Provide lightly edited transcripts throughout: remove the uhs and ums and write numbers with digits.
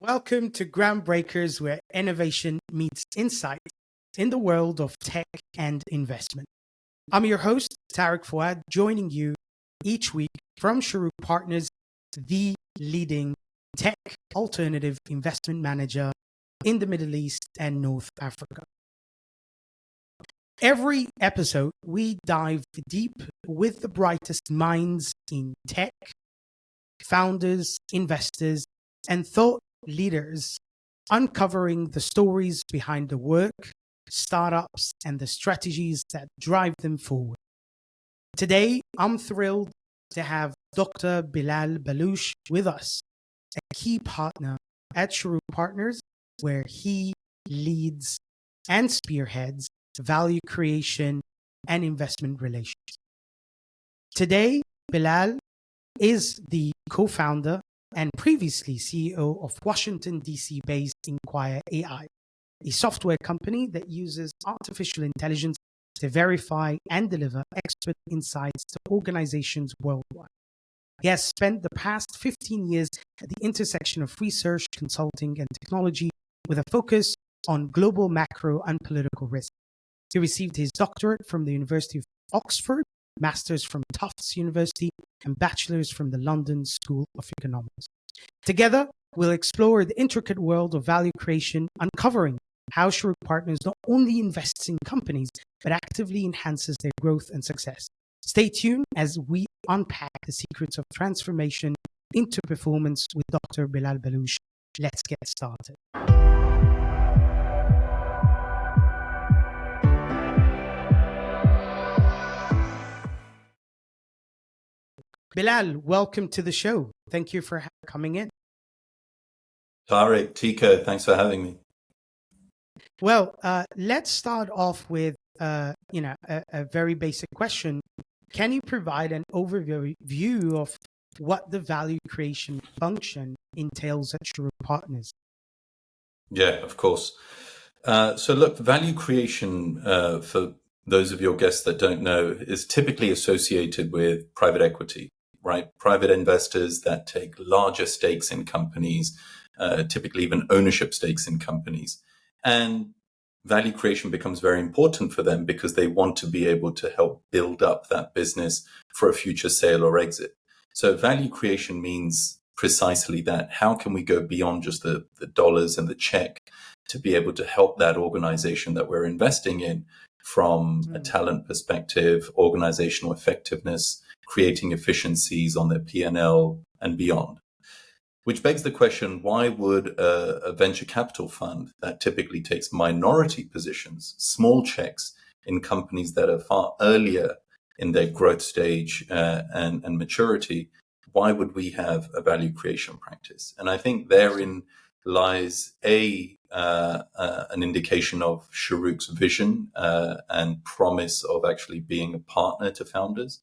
Welcome to GroundBreakers, where innovation meets insight in the world of tech and investment. I'm your host, Tarek Fouad, joining you each week from Shorooq Partners, the leading tech alternative investment manager in the Middle East and North Africa. Every episode, we dive deep with the brightest minds in tech, founders, investors, and thought leaders, uncovering the stories behind the work, startups, and the strategies that drive them forward. Today, I'm thrilled to have Dr. Bilal Baloch with us, a key partner at Shorooq Partners, where he leads and spearheads value creation and investment relations. Today, Bilal is the co-founder and previously CEO of Washington, D.C.-based Inquire AI, a software company that uses artificial intelligence to verify and deliver expert insights to organizations worldwide. He has spent the past 15 years at the intersection of research, consulting, and technology with a focus on global macro and political risk. He received his doctorate from the University of Oxford, master's from Tufts University, and bachelor's from the London School of Economics. Together, we'll explore the intricate world of value creation, uncovering how Shorooq Partners not only invests in companies, but actively enhances their growth and success. Stay tuned as we unpack the secrets of transformation into performance with Dr. Bilal Baloch. Let's get started. Bilal, welcome to the show. Thank you for coming in. Tarek, Tico, thanks for having me. Well, let's start off with a very basic question. Can you provide an overview of what the value creation function entails at Shorooq Partners? Yeah, of course. So look, value creation, for those of your guests that don't know, is typically associated with private equity, right? Private investors that take larger stakes in companies, typically even ownership stakes in companies. And value creation becomes very important for them because they want to be able to help build up that business for a future sale or exit. So value creation means precisely that. How can we go beyond just the dollars and the check to be able to help that organization that we're investing in from a talent perspective, organizational effectiveness, creating efficiencies on their P&L and beyond? Which begs the question, why would a venture capital fund that typically takes minority positions, small checks in companies that are far earlier in their growth stage and maturity, why would we have a value creation practice? And I think therein lies an indication of Sherook's vision and promise of actually being a partner to founders.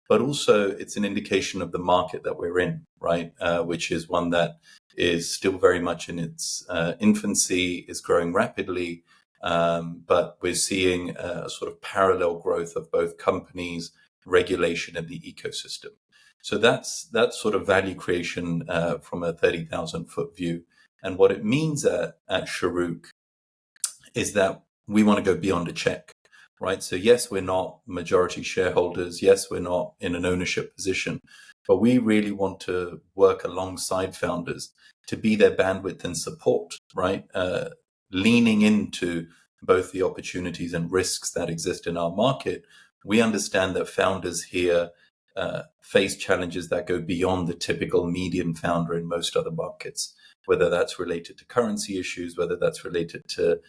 But also it's an indication of the market that we're in, right? Which is one that is still very much in its infancy, is growing rapidly, but we're seeing a sort of parallel growth of both companies, regulation, and the ecosystem. So that's sort of value creation from a 30,000-foot view. And what it means at Sherook is that we want to go beyond a check. Right. So yes, we're not majority shareholders. Yes, we're not in an ownership position, but we really want to work alongside founders to be their bandwidth and support, right? Leaning into both the opportunities and risks that exist in our market. We understand that founders here face challenges that go beyond the typical median founder in most other markets, whether that's related to currency issues, whether that's related to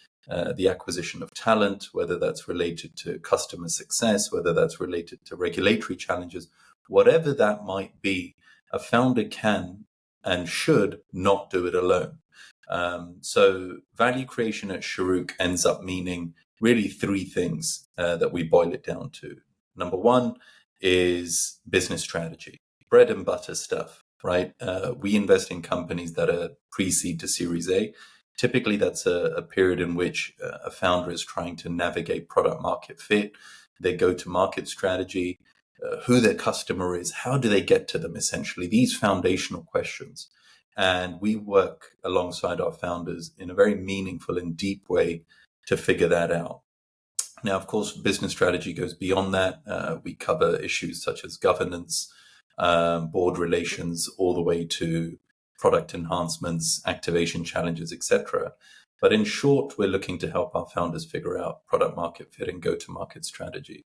the acquisition of talent, whether that's related to customer success, whether that's related to regulatory challenges, whatever that might be, a founder can and should not do it alone. So value creation at Sherook ends up meaning really three things that we boil it down to. Number one is business strategy, bread and butter stuff, right? We invest in companies that are pre-seed to Series A. Typically, that's a period in which a founder is trying to navigate product market fit, their go-to-market strategy, who their customer is, how do they get to them, essentially, these foundational questions. And we work alongside our founders in a very meaningful and deep way to figure that out. Now, of course, business strategy goes beyond that. We cover issues such as governance, board relations, all the way to product enhancements, activation challenges, etc. But in short, we're looking to help our founders figure out product market fit and go-to-market strategy.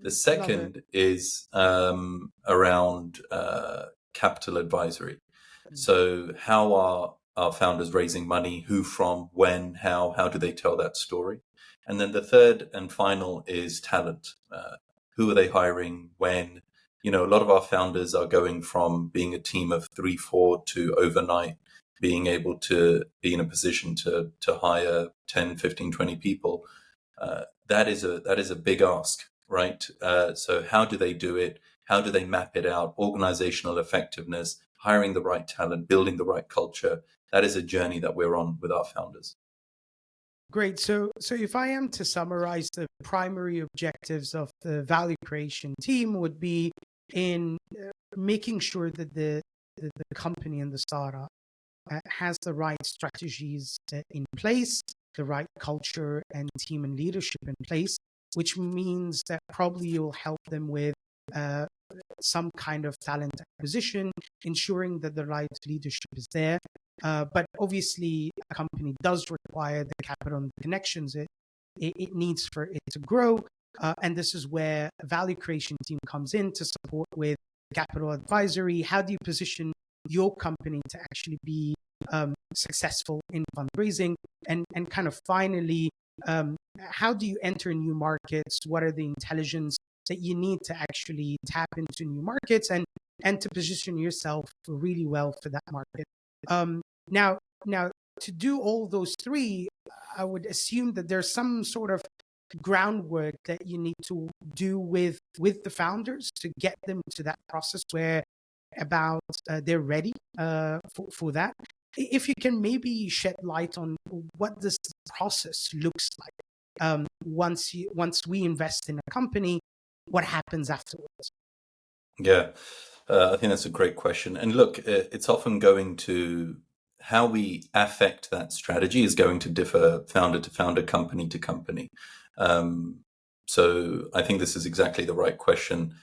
The second is around capital advisory. So how are our founders raising money? Who from, when, how do they tell that story? And then the third and final is talent. Who are they hiring? When? A lot of our founders are going from being a team of 3, 4 to overnight being able to be in a position to hire 10, 15, 20 people. That is a big ask, right? So how do they do it? How do they map it out? Organizational effectiveness, hiring the right talent, building the right culture. That is a journey that we're on with our founders. Great. So if I am to summarize, the primary objectives of the value creation team would be in making sure that the company and the startup has the right strategies in place, the right culture and team and leadership in place, which means that probably you'll help them with some kind of talent acquisition, ensuring that the right leadership is there. But obviously, a company does require the capital and the connections it needs for it to grow. And this is where a value creation team comes in to support with capital advisory. How do you position your company to actually be successful in fundraising? And kind of finally, how do you enter new markets? What are the intelligence that you need to actually tap into new markets and to position yourself really well for that market? Now, to do all those three, I would assume that there's some sort of groundwork that you need to do with the founders to get them to that process where about they're ready for that. If you can maybe shed light on what this process looks like once we invest in a company, what happens afterwards? Yeah, I think that's a great question. And look, it's often going to how we affect that strategy is going to differ founder to founder, company to company. So I think this is exactly the right question.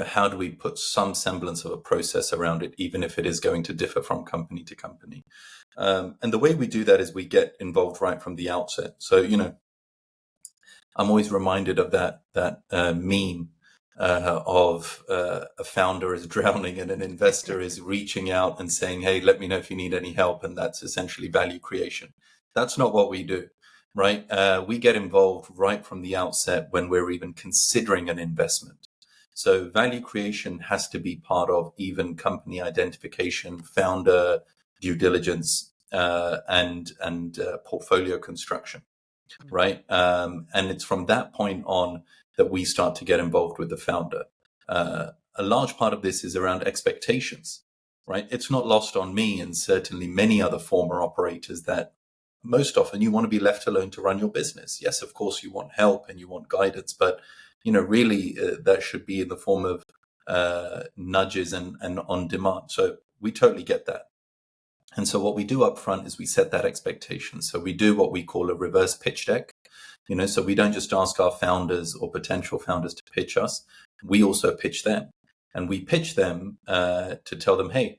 How do we put some semblance of a process around it, even if it is going to differ from company to company? And the way we do that is we get involved right from the outset. So, I'm always reminded of that meme of a founder is drowning and an investor is reaching out and saying, hey, let me know if you need any help. And that's essentially value creation. That's not what we do, right? We get involved right from the outset when we're even considering an investment. So value creation has to be part of even company identification, founder due diligence, and portfolio construction, right? And it's from that point on that we start to get involved with the founder. A large part of this is around expectations, right? It's not lost on me and certainly many other former operators that most often you want to be left alone to run your business. Yes, of course, you want help and you want guidance, but really that should be in the form of nudges and on demand. So we totally get that. And so what we do up front is we set that expectation. So we do what we call a reverse pitch deck. So we don't just ask our founders or potential founders to pitch us. We also pitch them. And we pitch them to tell them, hey,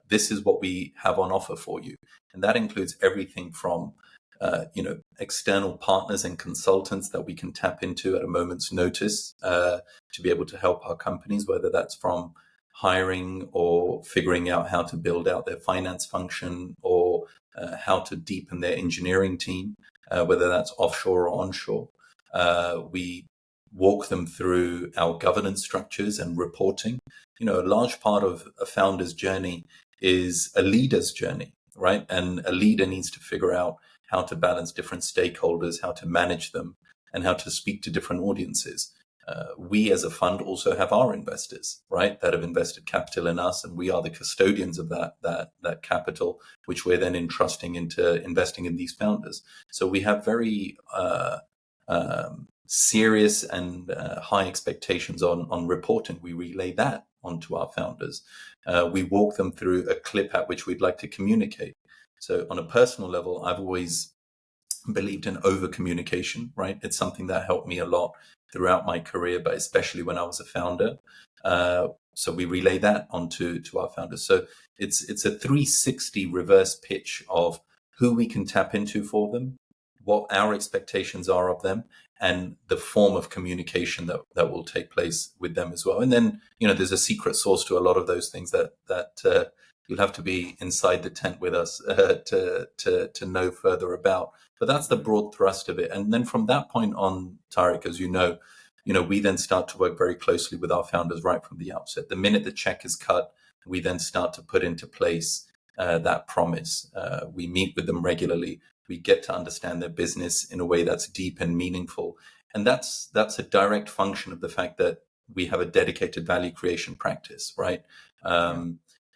this is what we have on offer for you. And that includes everything from external partners and consultants that we can tap into at a moment's notice to be able to help our companies, whether that's from hiring or figuring out how to build out their finance function or how to deepen their engineering team, whether that's offshore or onshore. We walk them through our governance structures and reporting. A large part of a founder's journey is a leader's journey, right? And a leader needs to figure out how to balance different stakeholders, how to manage them, and how to speak to different audiences. We as a fund also have our investors, right, that have invested capital in us, and we are the custodians of that capital, which we're then entrusting into investing in these founders. So we have very serious and high expectations on reporting. We relay that onto our founders. We walk them through a clip at which we'd like to communicate. So on a personal level, I've always believed in over communication, right? It's something that helped me a lot throughout my career, but especially when I was a founder. So we relay that onto our founders. So it's a 360 reverse pitch of who we can tap into for them, what our expectations are of them, and the form of communication that will take place with them as well. And then, there's a secret sauce to a lot of those things that you'll have to be inside the tent with us to know further about. But that's the broad thrust of it. And then from that point on, Tariq, as you know, we then start to work very closely with our founders right from the outset. The minute the check is cut, we then start to put into place that promise. We meet with them regularly. We get to understand their business in a way that's deep and meaningful. And that's a direct function of the fact that we have a dedicated value creation practice, right?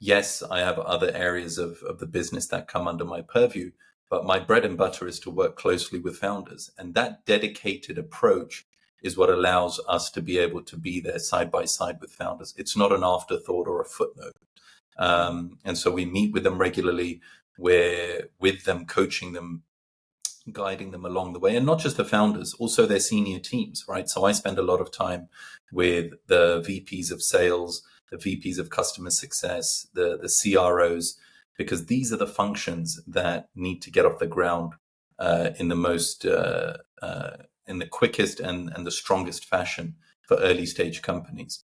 Yes, I have other areas of the business that come under my purview, but my bread and butter is to work closely with founders. And that dedicated approach is what allows us to be able to be there side by side with founders. It's not an afterthought or a footnote. And so we meet with them regularly. We're with them, coaching them, guiding them along the way, and not just the founders, also their senior teams, right? So I spend a lot of time with the VPs of sales, the VPs of customer success, the CROs, because these are the functions that need to get off the ground in the most in the quickest and the strongest fashion for early stage companies.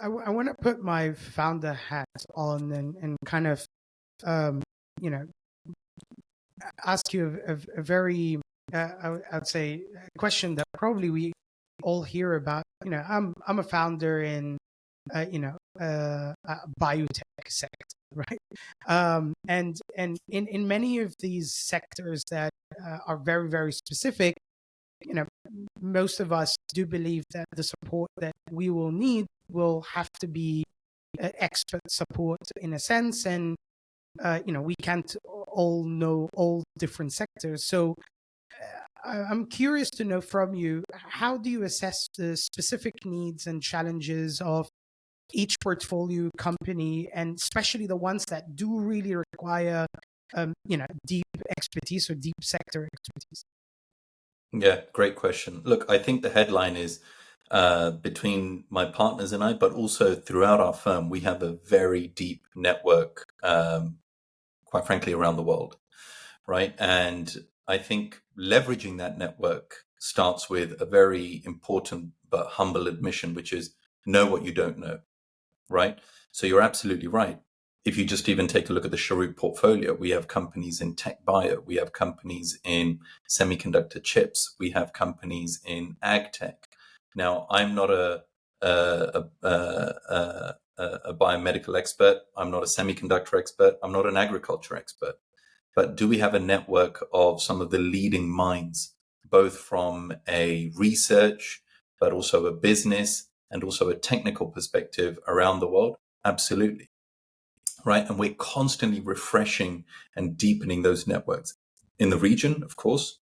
I want to put my founder hat on and kind of ask you a very I'd say a question that probably we all hear about. I'm a founder in biotech sector, right? And in many of these sectors that are very, very specific, most of us do believe that the support that we will need will have to be expert support in a sense, and we can't all know all different sectors. So I'm curious to know from you, how do you assess the specific needs and challenges of each portfolio company, and especially the ones that do really require deep expertise or deep sector expertise? Yeah, great question. Look, I think the headline is between my partners and I, but also throughout our firm, we have a very deep network, quite frankly, around the world, right? And I think leveraging that network starts with a very important but humble admission, which is know what you don't know, right? So you're absolutely right. If you just even take a look at the Sherook portfolio, we have companies in tech bio, we have companies in semiconductor chips, we have companies in ag tech. Now, I'm not a biomedical expert, I'm not a semiconductor expert, I'm not an agriculture expert. But do we have a network of some of the leading minds, both from a research, but also a business and also a technical perspective around the world? Absolutely. Right. And we're constantly refreshing and deepening those networks in the region, of course,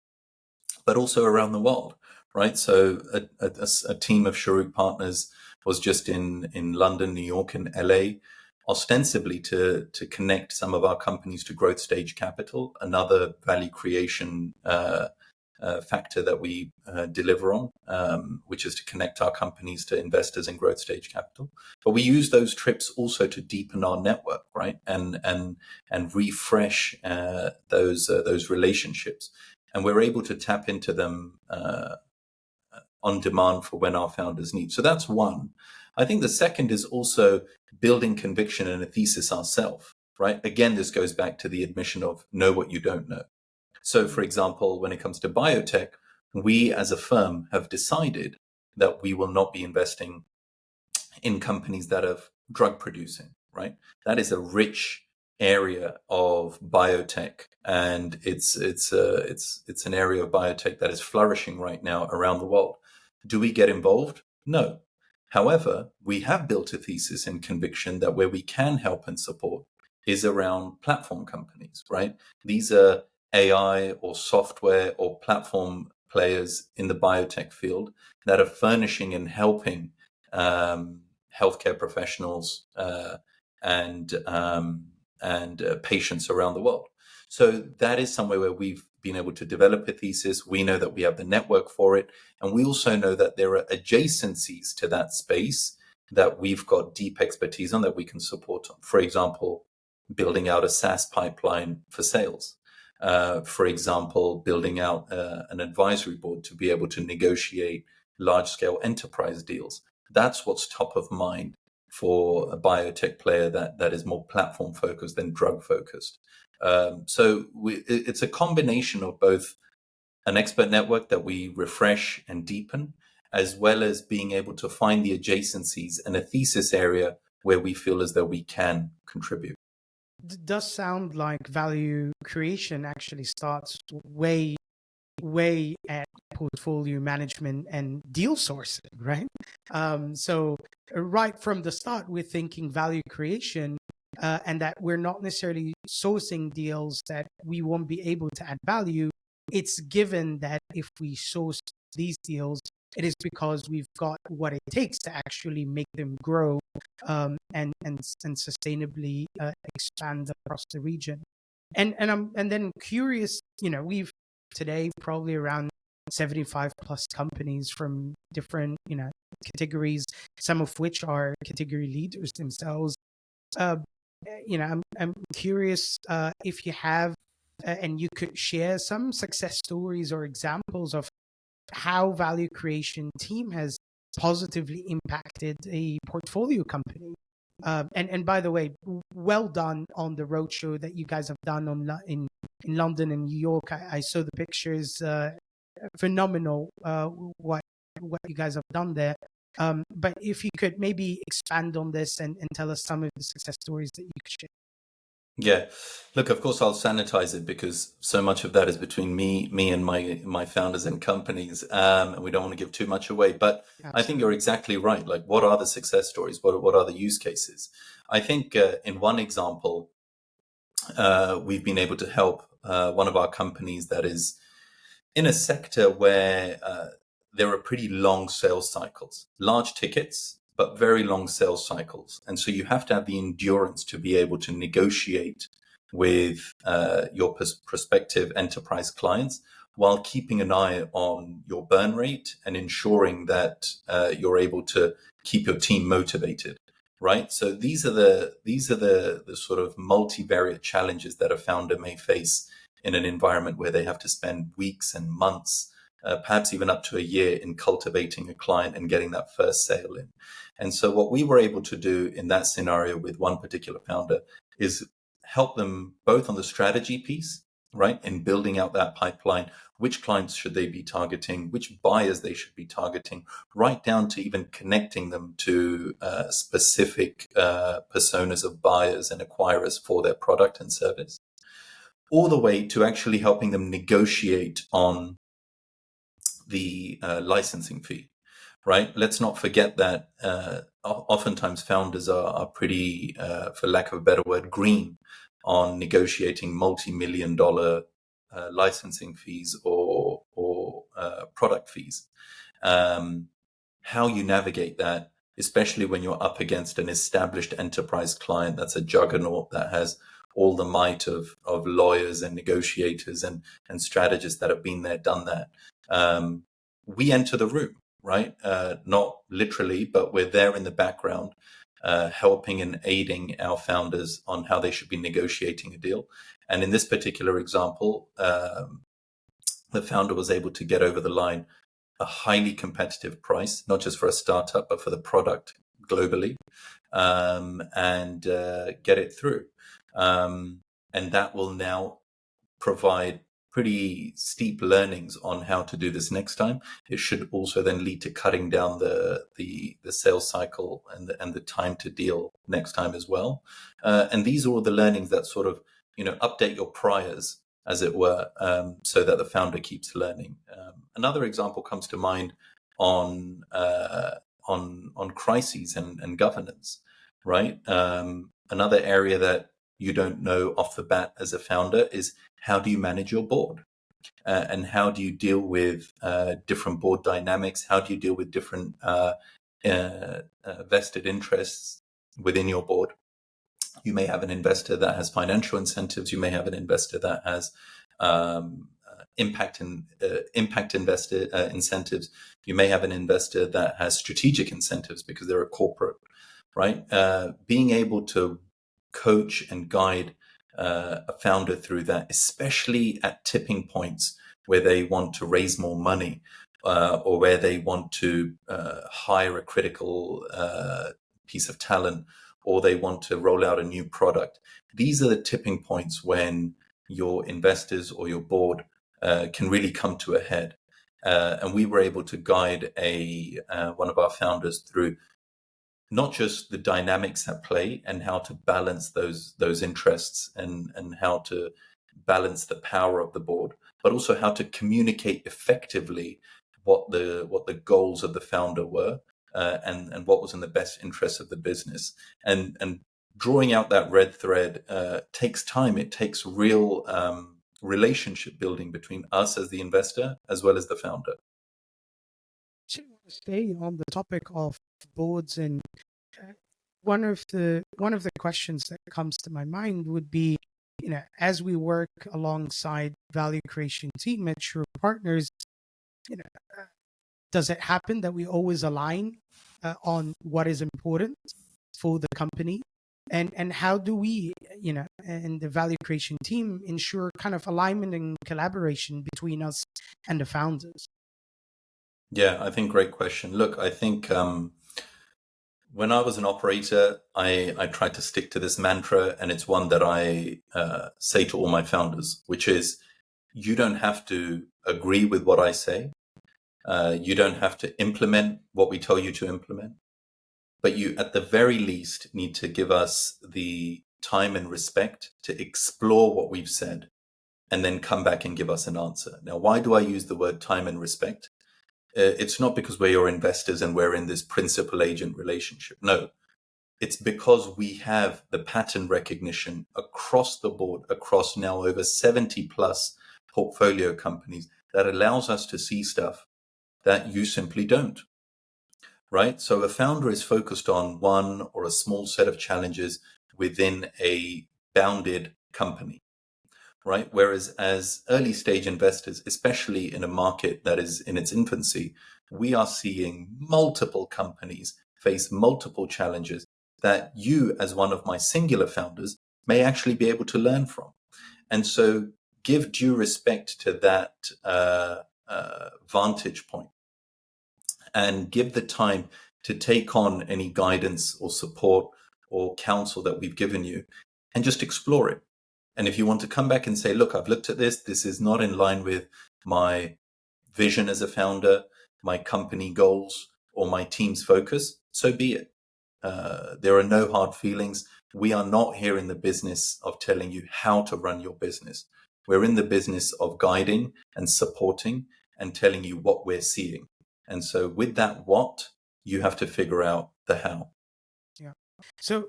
but also around the world. Right. So a team of Shorooq Partners was just in London, New York, and LA, ostensibly to connect some of our companies to growth stage capital, another value creation factor that we deliver on, which is to connect our companies to investors in growth stage capital. But we use those trips also to deepen our network, right, and refresh those relationships, and we're able to tap into them on demand for when our founders need. So that's one. I think the second is also building conviction and a thesis ourselves, right? Again, this goes back to the admission of know what you don't know. So, for example, when it comes to biotech, we as a firm have decided that we will not be investing in companies that are drug producing, right? That is a rich area of biotech, and it's an area of biotech that is flourishing right now around the world. Do we get involved? No. However, we have built a thesis and conviction that where we can help and support is around platform companies, right? These are AI or software or platform players in the biotech field that are furnishing and helping healthcare professionals and patients around the world. So that is somewhere where we've been able to develop a thesis. We know that we have the network for it. And we also know that there are adjacencies to that space that we've got deep expertise on that we can support on. For example, building out a SaaS pipeline for sales. For example, building out an advisory board to be able to negotiate large-scale enterprise deals. That's what's top of mind for a biotech player that is more platform-focused than drug-focused. So it's a combination of both an expert network that we refresh and deepen, as well as being able to find the adjacencies and a thesis area where we feel as though we can contribute. Does sound like value creation actually starts way at portfolio management and deal sourcing, right? So right from the start, we're thinking value creation, and that we're not necessarily sourcing deals that we won't be able to add value. It's given that if we source these deals, it is because we've got what it takes to actually make them grow and sustainably expand across the region. And then curious, we've today probably around 75 plus companies from different categories, some of which are category leaders themselves. I'm curious if you have and you could share some success stories or examples of how value creation team has positively impacted a portfolio company. And by the way, well done on the roadshow that you guys have done in London and New York. I saw the pictures. Phenomenal what you guys have done there. But if you could maybe expand on this and tell us some of the success stories that you could share. Yeah, look, of course, I'll sanitize it because so much of that is between me and my founders and companies, and we don't want to give too much away. But absolutely. I think you're exactly right. Like, what are the success stories? What are the use cases? I think in one example, we've been able to help one of our companies that is in a sector where there are pretty long sales cycles, large tickets, but very long sales cycles. And so you have to have the endurance to be able to negotiate with your prospective enterprise clients while keeping an eye on your burn rate and ensuring that you're able to keep your team motivated. Right. So these are the sort of multivariate challenges that a founder may face in an environment where they have to spend weeks and months, perhaps even up to a year, in cultivating a client and getting that first sale in. And so what we were able to do in that scenario with one particular founder is help them both on the strategy piece, right, in building out that pipeline, which clients should they be targeting, which buyers they should be targeting, right down to even connecting them to specific personas of buyers and acquirers for their product and service, all the way to actually helping them negotiate on the licensing fee, right? Let's not forget that oftentimes founders are pretty, for lack of a better word, green on negotiating multi-million-dollar licensing fees or product fees. How you navigate that, especially when you're up against an established enterprise client that's a juggernaut that has all the might of lawyers and negotiators and strategists that have been there, done that. We enter the room, right? Not literally, but we're there in the background, helping and aiding our founders on how they should be negotiating a deal. And in this particular example, the founder was able to get over the line a highly competitive price, not just for a startup, but for the product globally, and get it through. And that will now provide pretty steep learnings on how to do this next time. It should also then lead to cutting down the sales cycle and the time to deal next time as well. And these are all the learnings that sort of, update your priors, as it were, so that the founder keeps learning. Another example comes to mind on crises and governance, right? Another area that you don't know off the bat as a founder is, how do you manage your board? And how do you deal with different board dynamics? How do you deal with different vested interests within your board. You may have an investor that has financial incentives. You may have an investor that has impact investor incentives. You may have an investor that has strategic incentives because they're a corporate, right? Being able to coach and guide a founder through that, especially at tipping points where they want to raise more money or where they want to hire a critical piece of talent, or they want to roll out a new product. These are the tipping points when your investors or your board can really come to a head. And we were able to guide one of our founders through not just the dynamics at play and how to balance those interests and how to balance the power of the board, but also how to communicate effectively what the goals of the founder were. And what was in the best interest of the business, and drawing out that red thread takes time. It takes real relationship building between us as the investor as well as the founder. To stay on the topic of boards, and one of the questions that comes to my mind would be, as we work alongside value creation team at Shorooq Partners, does it happen that we always align on what is important for the company? And how do we, and the value creation team ensure kind of alignment and collaboration between us and the founders? Yeah, I think great question. Look, I think when I was an operator, I tried to stick to this mantra, and it's one that I say to all my founders, which is, you don't have to agree with what I say. You don't have to implement what we tell you to implement, but you, at the very least, need to give us the time and respect to explore what we've said and then come back and give us an answer. Now, why do I use the word time and respect? It's not because we're your investors and we're in this principal agent relationship. No, it's because we have the pattern recognition across the board, across now over 70 plus portfolio companies, that allows us to see stuff that you simply don't, right? So a founder is focused on one or a small set of challenges within a bounded company, right? Whereas as early stage investors, especially in a market that is in its infancy, we are seeing multiple companies face multiple challenges that you, as one of my singular founders, may actually be able to learn from. And so give due respect to that vantage point, and give the time to take on any guidance or support or counsel that we've given you, and just explore it. And if you want to come back and say, look, I've looked at this is not in line with my vision as a founder, my company goals, or my team's focus, so be it. There are no hard feelings. We are not here in the business of telling you how to run your business. We're in the business of guiding and supporting and telling you what we're seeing. And so with that what, you have to figure out the how. Yeah. So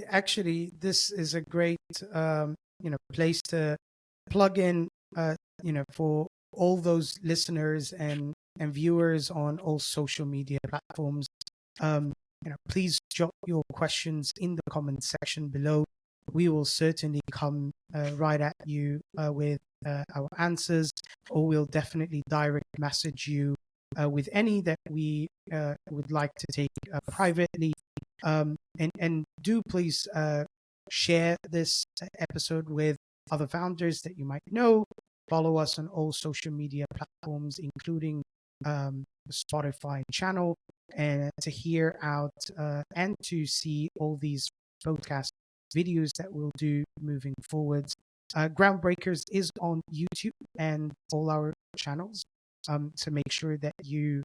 actually, this is a great place to plug in for all those listeners and viewers on all social media platforms. Please drop your questions in the comment section below. We will certainly come right at you with our answers, or we'll definitely direct message you with any that we would like to take privately. And do please share this episode with other founders that you might know. Follow us on all social media platforms, including the Spotify channel, and to hear out and to see all these podcast videos that we'll do moving forwards. GroundBreakers is on YouTube and all our channels. So make sure that you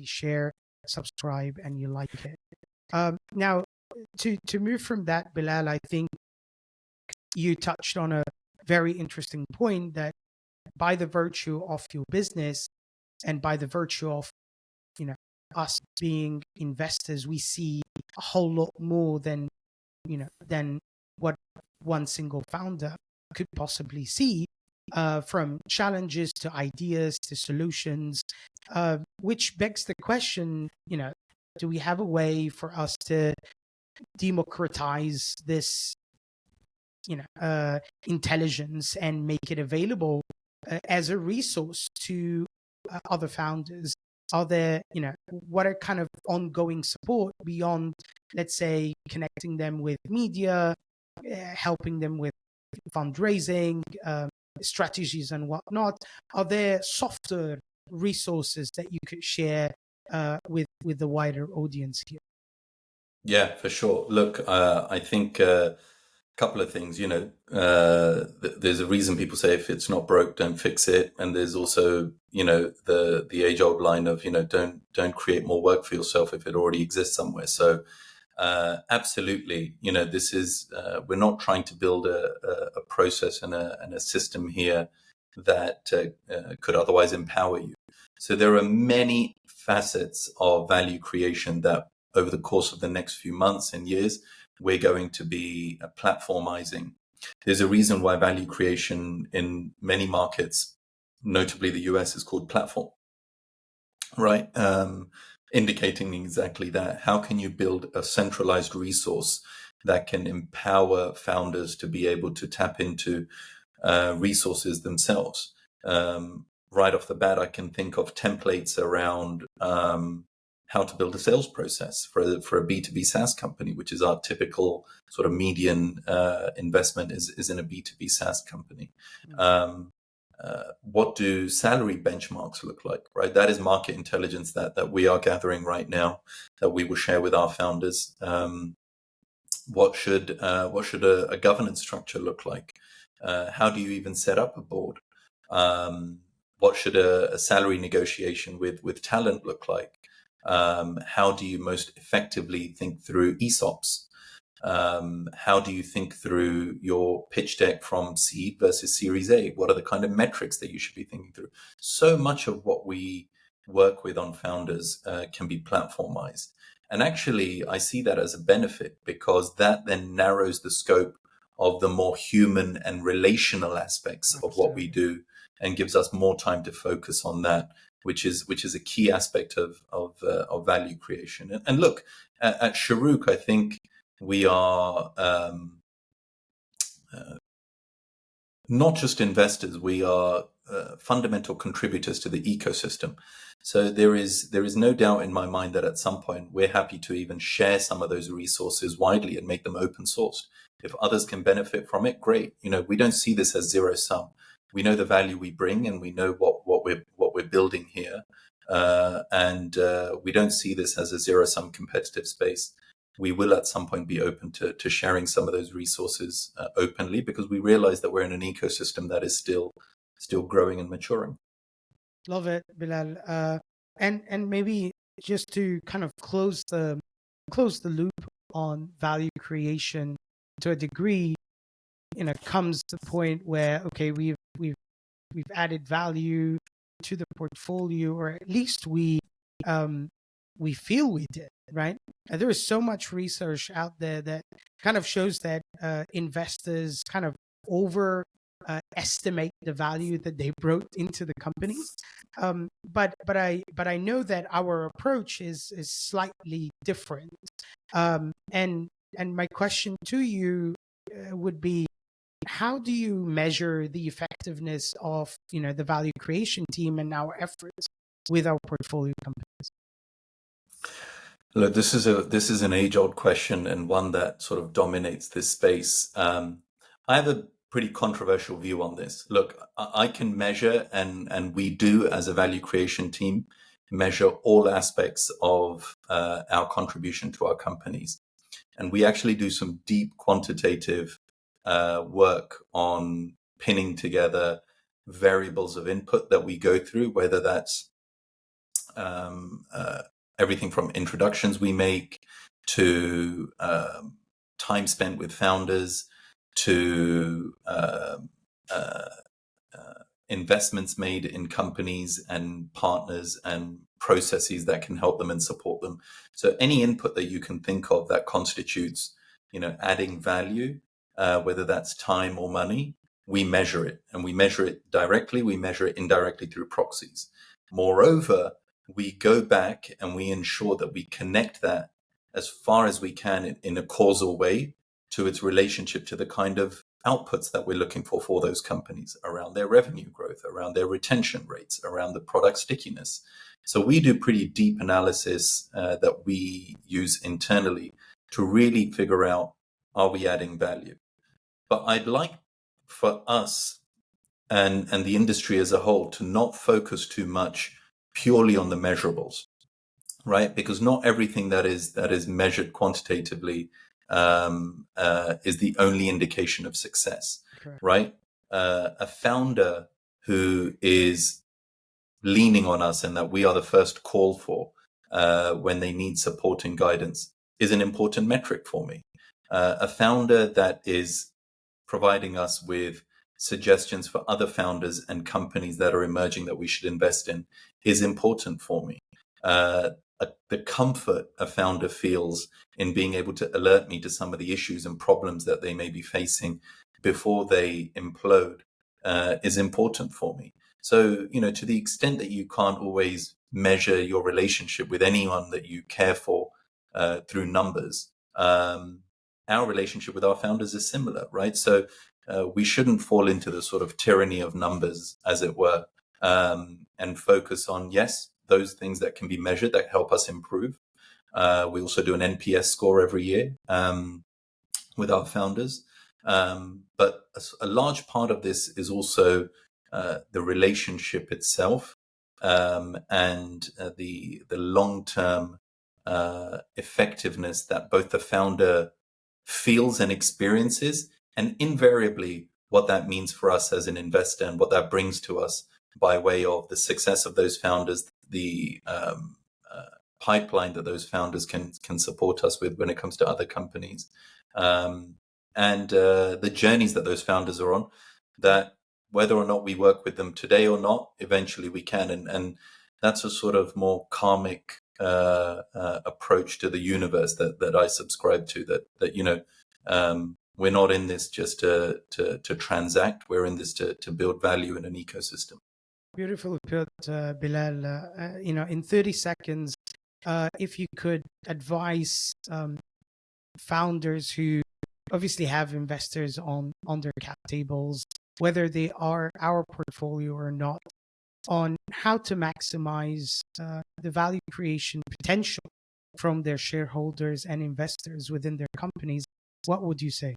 share, subscribe, and you like it. Now, to move from that, Bilal, I think you touched on a very interesting point, that by the virtue of your business and by the virtue of us being investors, we see a whole lot more than than what one single founder could possibly see. from challenges to ideas to solutions, which begs the question, do we have a way for us to democratize this, intelligence and make it available as a resource to other founders? Are there, what are kind of ongoing support beyond, let's say, connecting them with media, helping them with fundraising, strategies and whatnot? Are there softer resources that you could share with the wider audience here? Yeah, for sure. Look, I think couple of things, there's a reason people say if it's not broke, don't fix it. And there's also, the age old line of, don't create more work for yourself if it already exists somewhere. So absolutely, this is, we're not trying to build a process and a system here that could otherwise empower you. So there are many facets of value creation that over the course of the next few months and years, we're going to be platformizing. There's a reason why value creation in many markets, notably the US, is called platform, right? Indicating exactly that. How can you build a centralized resource that can empower founders to be able to tap into resources themselves? Right off the bat, I can think of templates around how to build a sales process for a B2B SaaS company, which is our typical sort of median investment is in a B2B SaaS company. What do salary benchmarks look like, right? That is market intelligence that we are gathering right now that we will share with our founders. What should a governance structure look like? How do you even set up a board? What should a salary negotiation with talent look like? How do you most effectively think through ESOPs? How do you think through your pitch deck from seed versus Series A? What are the kind of metrics that you should be thinking through? So much of what we work with on founders can be platformized. And actually, I see that as a benefit because that then narrows the scope of the more human and relational aspects of what we do and gives us more time to focus on that, which is a key aspect of value creation. And look, at Sherook, I think we are not just investors; we are fundamental contributors to the ecosystem. So there is no doubt in my mind that at some point we're happy to even share some of those resources widely and make them open sourced. If others can benefit from it, great. We don't see this as zero sum. We know the value we bring, and we know what we're building here, and we don't see this as a zero-sum competitive space. We will at some point be open to sharing some of those resources openly because we realize that we're in an ecosystem that is still growing and maturing. Love it, Bilal. And maybe just to kind of close the loop on value creation to a degree, comes the point where, okay, we've added value to the portfolio, or at least we feel we did, right? And there is so much research out there that kind of shows that investors kind of estimate the value that they brought into the companies. But I know that our approach is slightly different. And my question to you would be, how do you measure the effectiveness of the value creation team and our efforts with our portfolio companies? Look, this is an age-old question and one that sort of dominates this space. I have a pretty controversial view on this. Look, I can measure, and we do as a value creation team, measure all aspects of our contribution to our companies. And we actually do some deep quantitative work on pinning together variables of input that we go through, whether that's everything from introductions we make to time spent with founders to investments made in companies and partners and processes that can help them and support them. So any input that you can think of that constitutes, adding value, whether that's time or money, we measure it, and we measure it directly, we measure it indirectly through proxies. Moreover, we go back and we ensure that we connect that as far as we can in a causal way to its relationship to the kind of outputs that we're looking for those companies around their revenue growth, around their retention rates, around the product stickiness. So we do pretty deep analysis that we use internally to really figure out, are we adding value? But I'd like for us and the industry as a whole to not focus too much purely on the measurables, right? Because not everything that is measured quantitatively is the only indication of success. Correct. Right? A founder who is leaning on us and that we are the first call for when they need support and guidance is an important metric for me. A founder that is providing us with suggestions for other founders and companies that are emerging that we should invest in is important for me. The comfort a founder feels in being able to alert me to some of the issues and problems that they may be facing before they implode is important for me. So, to the extent that you can't always measure your relationship with anyone that you care for through numbers, our relationship with our founders is similar, right? So we shouldn't fall into the sort of tyranny of numbers, as it were, and focus on, yes, those things that can be measured that help us improve. We also do an NPS score every year with our founders. But a large part of this is also the relationship itself and the long-term effectiveness that both the founder feels and experiences, and invariably what that means for us as an investor and what that brings to us by way of the success of those founders, the pipeline that those founders can support us with when it comes to other companies, and the journeys that those founders are on, that whether or not we work with them today or not, eventually we can. And that's a sort of more karmic approach to the universe that I subscribe to, that we're not in this just to transact. We're in this to build value in an ecosystem. Beautiful put, Bilal. In 30 seconds, if you could advise founders who obviously have investors on their cap tables, whether they are our portfolio or not, on how to maximize the value creation potential from their shareholders and investors within their companies, what would you say?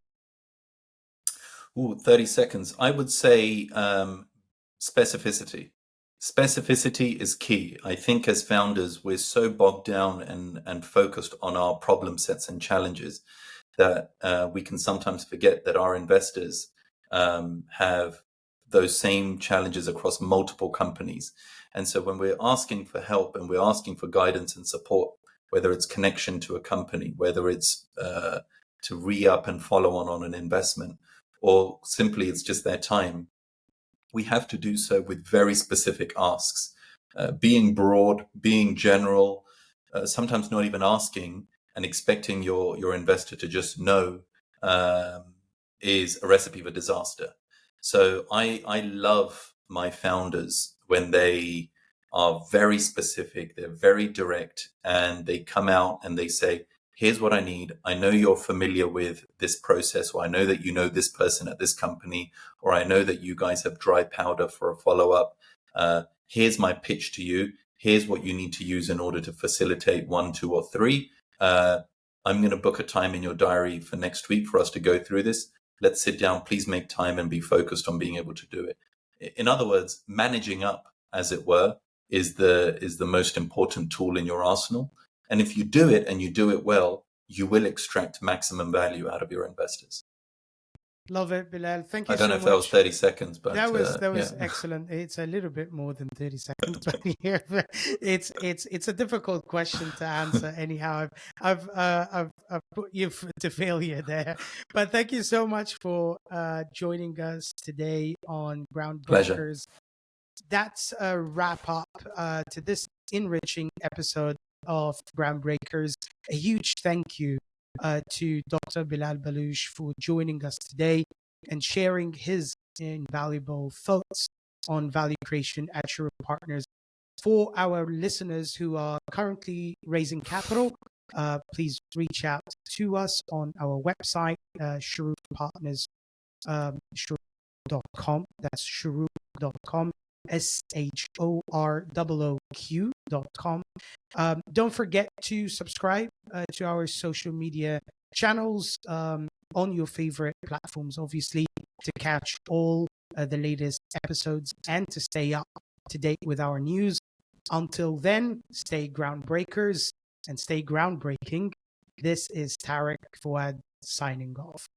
30 seconds. I would say specificity. Specificity is key. I think as founders, we're so bogged down and focused on our problem sets and challenges that we can sometimes forget that our investors have those same challenges across multiple companies. And so when we're asking for help and we're asking for guidance and support, whether it's connection to a company, whether it's to re-up and follow on an investment, or simply it's just their time, we have to do so with very specific asks. Being broad, being general, sometimes not even asking and expecting your investor to just know is a recipe for disaster. So I love my founders when they are very specific, they're very direct, and they come out and they say, here's what I need. I know you're familiar with this process, or I know that you know this person at this company, or I know that you guys have dry powder for a follow-up. Here's my pitch to you. Here's what you need to use in order to facilitate 1, 2, or 3. I'm going to book a time in your diary for next week for us to go through this. Let's sit down. Please make time and be focused on being able to do it. In other words, managing up, as it were, is the most important tool in your arsenal. And if you do it and you do it well, you will extract maximum value out of your investors. Love it, Bilal. Thank you so much. I don't know if that was 30 seconds, but that was excellent. It's a little bit more than 30 seconds, but here it's a difficult question to answer. Anyhow, I've put you to failure there. But thank you so much for joining us today on GroundBreakers. Pleasure. That's a wrap up to this enriching episode of GroundBreakers. A huge thank you to Dr. Bilal Baloch for joining us today and sharing his invaluable thoughts on value creation at Shorooq Partners. For our listeners who are currently raising capital, please reach out to us on our website, Shorooq Partners, Sherook.com. That's Sherook.com, SHOROOQ.com. Don't forget to subscribe to our social media channels on your favorite platforms, obviously, to catch all the latest episodes and to stay up to date with our news. Until then, stay groundbreakers and stay groundbreaking. This is Tarek Fouad signing off.